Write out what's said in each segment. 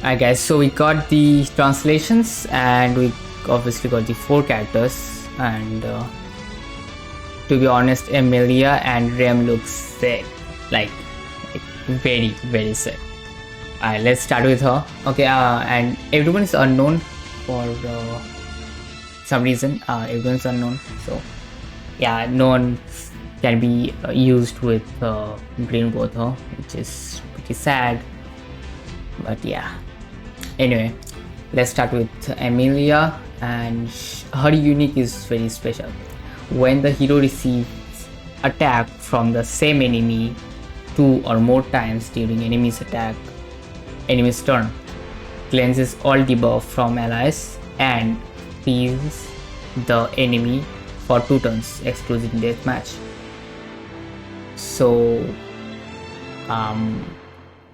Alright guys, so we got the translations and we obviously got the 4 characters, and to be honest, Emilia and REM looks sick, like very very sick. Alright, let's start with her. Okay, and everyone is unknown for some reason. Everyone is unknown, so yeah, no one can be used with Green Gotha, which is pretty sad, but yeah. Anyway, let's start with Emilia, and her unique is very special. When the hero receives attack from the same enemy 2 or more times during enemy's turn, cleanses all debuff from allies and frees the enemy for 2 turns, excluding deathmatch. So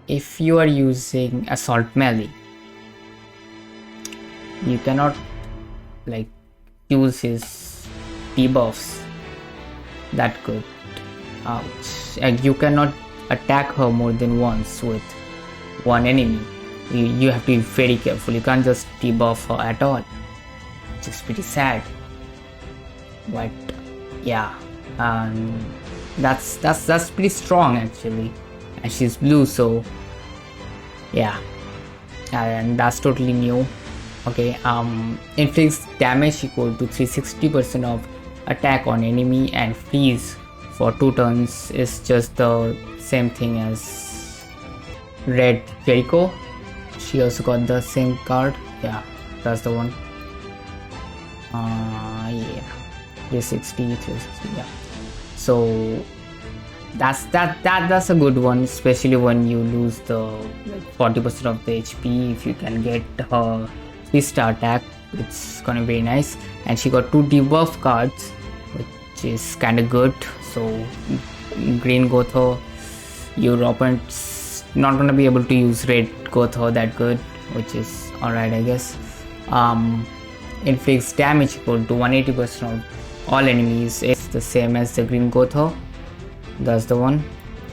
if you are using assault melee, you cannot like use his debuffs that good. Ouch. You cannot attack her more than once with one enemy. You have to be very careful. You can't just debuff her at all, which is pretty sad. But yeah, that's pretty strong actually, and she's blue, so yeah, and that's totally new. Okay, inflicts damage equal to 360% of attack on enemy and freeze for 2 turns is just the same thing as Red Jericho. She also got the same card. Yeah, that's the one. Yeah, 360, yeah. So that's a good one, especially when you lose the 40% of the HP. If you can get her 3-star attack, it's gonna be very nice. And she got 2 debuff cards, which is kind of good. So Green Gotha, your opponent's not gonna be able to use Red Gotha that good, which is alright, I guess. Inflicts damage equal to 180% of all enemies. It's the same as the Green Gotha. That's the one,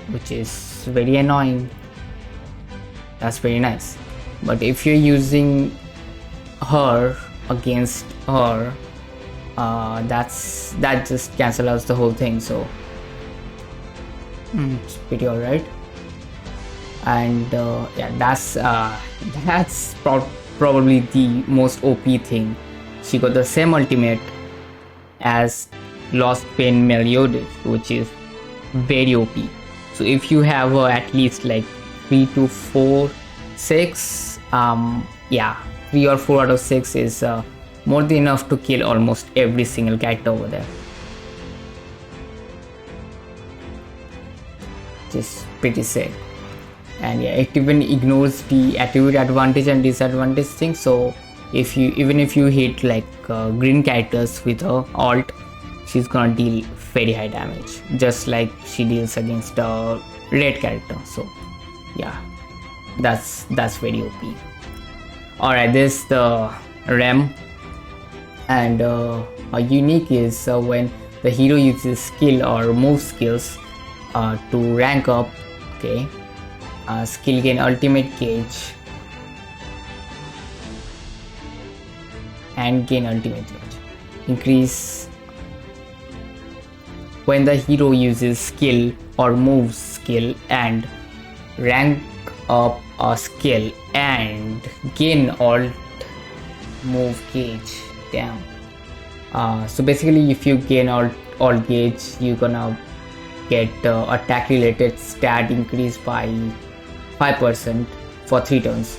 which is very annoying. That's very nice. But if you're using her against her, that just cancels out the whole thing, so it's pretty alright. And yeah, that's probably the most OP thing. She got the same ultimate as Lost Pain Meliodas, which is very OP. So if you have at least like 3 to 4, 6, yeah, 3 or 4 out of 6 is more than enough to kill almost every single character over there. Just pretty sick. And yeah, it even ignores the attribute advantage and disadvantage thing. So even if you hit like green characters with her alt, she's gonna deal very high damage, just like she deals against a red character. So yeah, that's very OP. Alright, this is the REM, and a unique is when the hero uses skill or move skills to rank up. Okay, skill gain ultimate gauge and gain ultimate gauge. Increase when the hero uses skill or moves skill and rank up a skill and gain alt move gauge. Damn. So basically, if you gain alt gauge, you're gonna get attack related stat increase by 5% for 3 turns,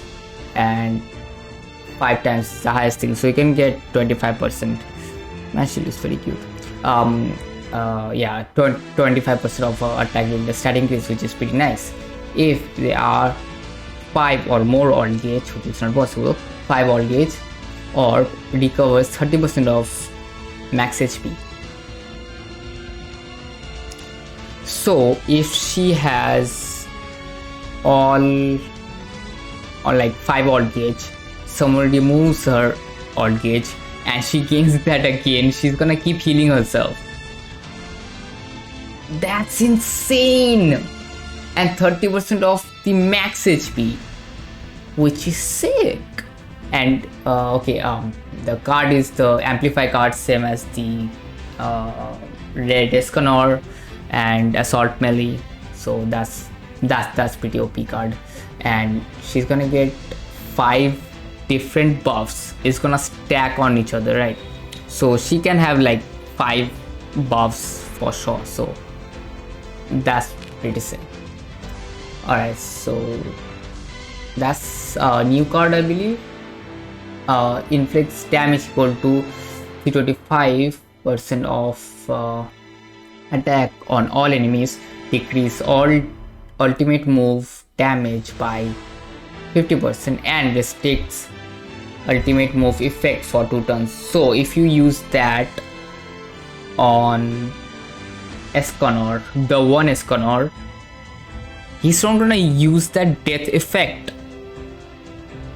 and 5 times the highest thing, so you can get 25%. Man, she looks very cute. Yeah, 25% of attack related stat increase, which is pretty nice. If they are 5 or more alt gauge, which is not possible, 5 alt gauge, or recovers 30% of max HP. So if she has all or like 5 alt gauge, someone removes her alt gauge and she gains that again, she's gonna keep healing herself. That's insane. And 30% of the max HP. which is sick. And okay, the card is the amplify card, same as the red Escanor and assault melee, so that's pretty OP card. And she's gonna get 5 different buffs. It's gonna stack on each other, right? So she can have like 5 buffs for sure, so that's pretty sick. Alright, so that's a new card, I believe. Inflicts damage equal to 325% of attack on all enemies, decrease all ultimate move damage by 50%, and restricts ultimate move effect for 2 turns. So if you use that on Escanor, the one Escanor, he's not gonna use that death effect,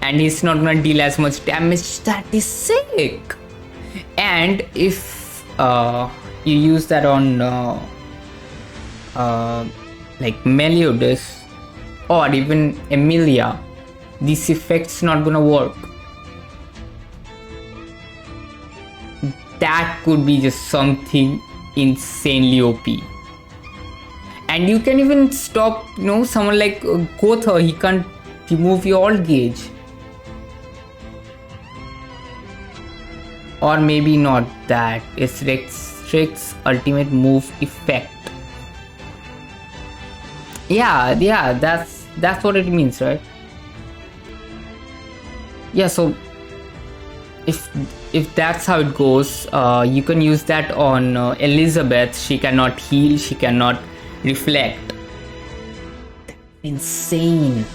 and he's not gonna deal as much damage. That is sick. And if you use that on like Meliodas or even Emilia, this effect's not gonna work. That could be just something insanely OP. And you can even stop, someone like Gotha. He can't remove your alt gauge. Or maybe not that. It restricts ultimate move effect. Yeah, that's what it means, right? Yeah, so if that's how it goes, you can use that on Elizabeth. She cannot heal, she cannot reflect. Insane.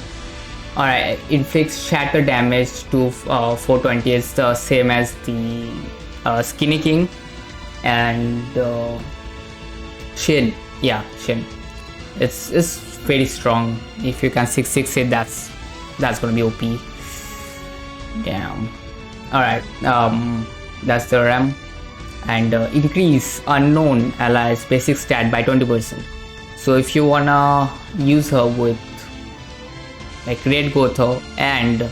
Alright, inflicts shatter damage to 420. It's the same as the Skinny King. And Shin. Yeah, Shin. It's very strong. If you can 6/6 it, that's gonna be OP. Damn. Alright, that's the REM. And increase unknown allies basic stat by 20%. So if you wanna use her with like Red Gotha and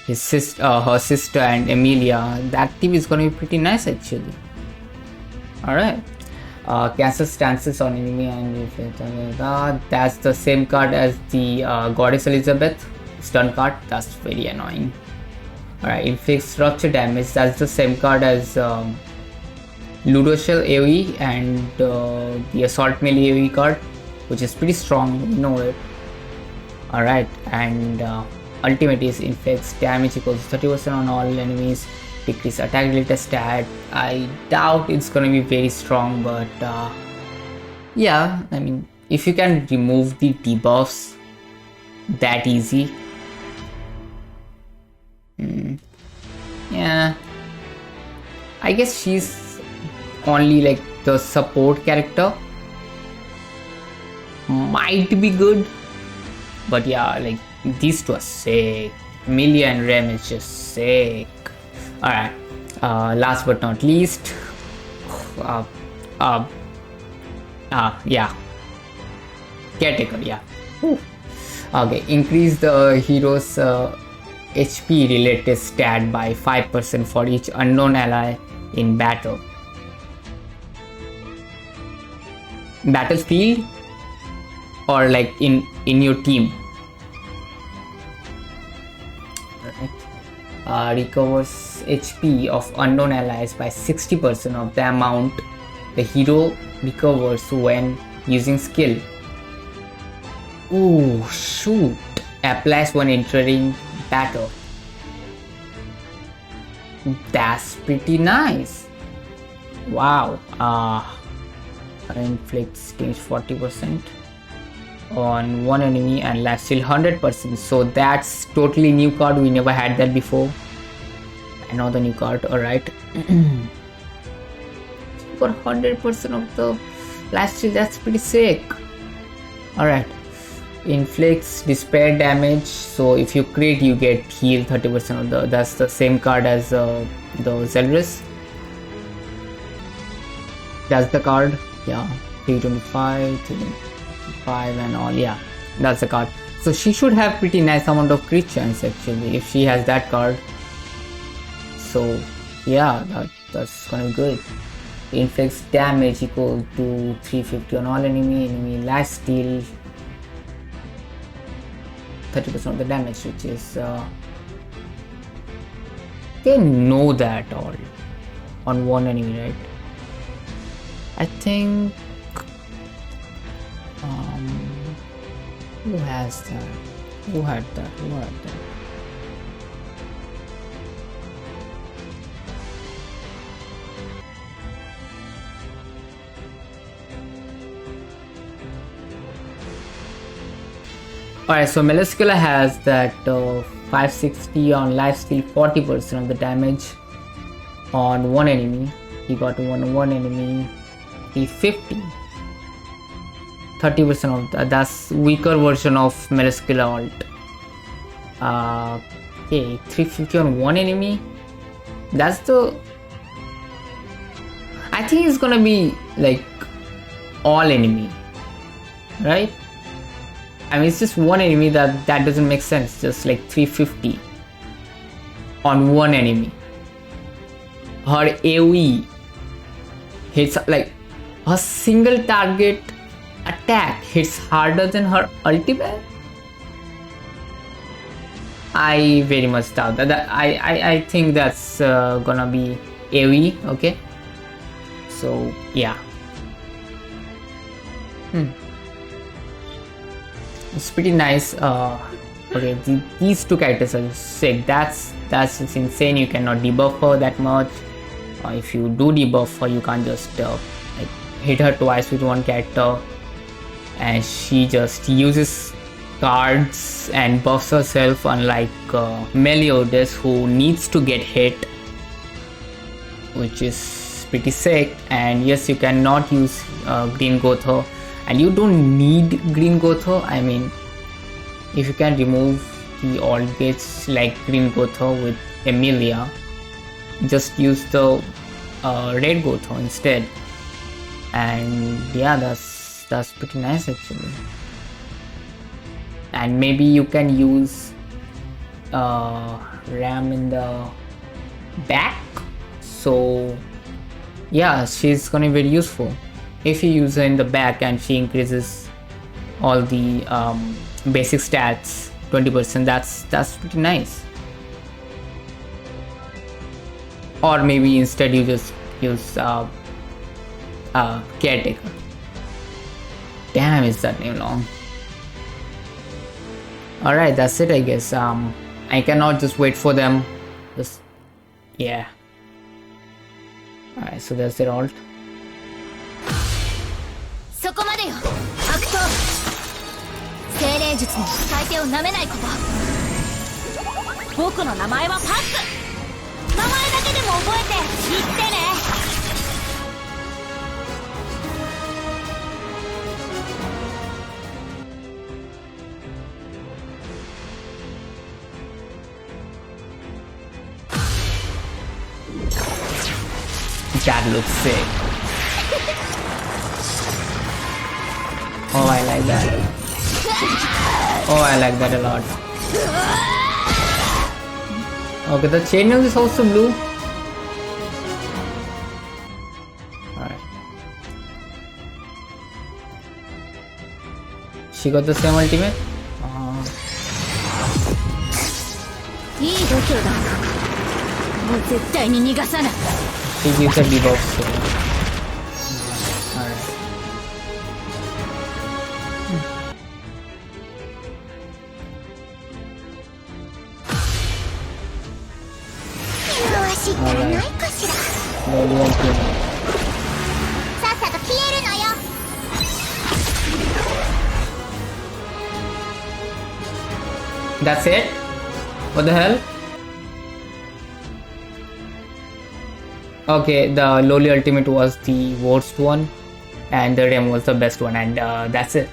his her sister and Emilia, that team is gonna be pretty nice actually. Alright. Cancel stances on enemy and that's the same card as the Goddess Elizabeth stun card. That's very annoying. Alright, inflicts rupture damage. That's the same card as Ludoshell AoE and the assault melee AoE card, which is pretty strong, you know it. Alright, and ultimate is inflicts damage equals 30% on all enemies, decrease attack related stat. I doubt it's gonna be very strong, but yeah, I mean, if you can remove the debuffs that easy, yeah, I guess she's only like the support character. Might be good, but yeah, like these two are sick. Emilia and REM is just sick. Alright, last but not least, yeah, Caretaker, yeah. Okay, increase the hero's HP related stat by 5% for each unknown ally in battle. Battlefield or like in your team. Recovers HP of unknown allies by 60% of the amount the hero recovers when using skill. Ooh, shoot. Applies when entering battle. That's pretty nice. Wow. Inflicts damage 40% on one enemy and lifesteal 100%. So that's totally new card. We never had that before. Another new card. Alright. For 100% of the lifesteal, that's pretty sick. Alright. Inflicts despair damage. So if you crit, you get heal 30% of the. That's the same card as the Zelrus. That's the card. Yeah. 325, 325 and all. Yeah. That's the card. So she should have pretty nice amount of crit chance actually if she has that card. So yeah, that's gonna be good. Inflicts damage equal to 350 on all enemy last steal 30% of the damage, which is they know that all on one enemy, right? I think who has that? Who had that? Alright, so Meliscula has that 560 on lifesteal, 40% of the damage on one enemy. He got one enemy, 350. 30% of that's weaker version of Meliscula alt. Okay, 350 on one enemy. That's the. I think it's gonna be like all enemy, right? I mean, it's just one enemy that doesn't make sense. Just like 350 on one enemy. Her AoE hits like a single target attack hits harder than her ultimate. I very much doubt that. I think that's gonna be AoE. Okay. So yeah. It's pretty nice. Okay, these two characters are sick. That's just insane. You cannot debuff her that much. If you do debuff her, you can't just like hit her twice with one character, and she just uses cards and buffs herself. Unlike Meliodas, who needs to get hit, which is pretty sick. And yes, you cannot use Green Gotha. And you don't need Green Gotha. I mean, if you can remove the alt gates like Green Gotha with Emilia, just use the Red Gotha instead. And yeah, that's pretty nice actually. And maybe you can use Ram in the back. So yeah, she's gonna be very useful. If you use her in the back and she increases all the basic stats 20%, that's pretty nice. Or maybe instead you just use Caretaker. Damn, is that name long? Alright, that's it I guess. I cannot just wait for them. Just yeah. Alright, so that's their alt. そこまでよ。悪党。精霊術の使い手を舐めないこと。僕の名前はパック。名前だけでも覚えて言ってね。That looks sick. Oh, I like that. Oh, I like that a lot. Okay, the chainmail is also blue. Alright. She got the same ultimate? She gives a debuff. So. Alright. That's it? What the hell? Okay, the lowly ultimate was the worst one and the REM was the best one, and that's it.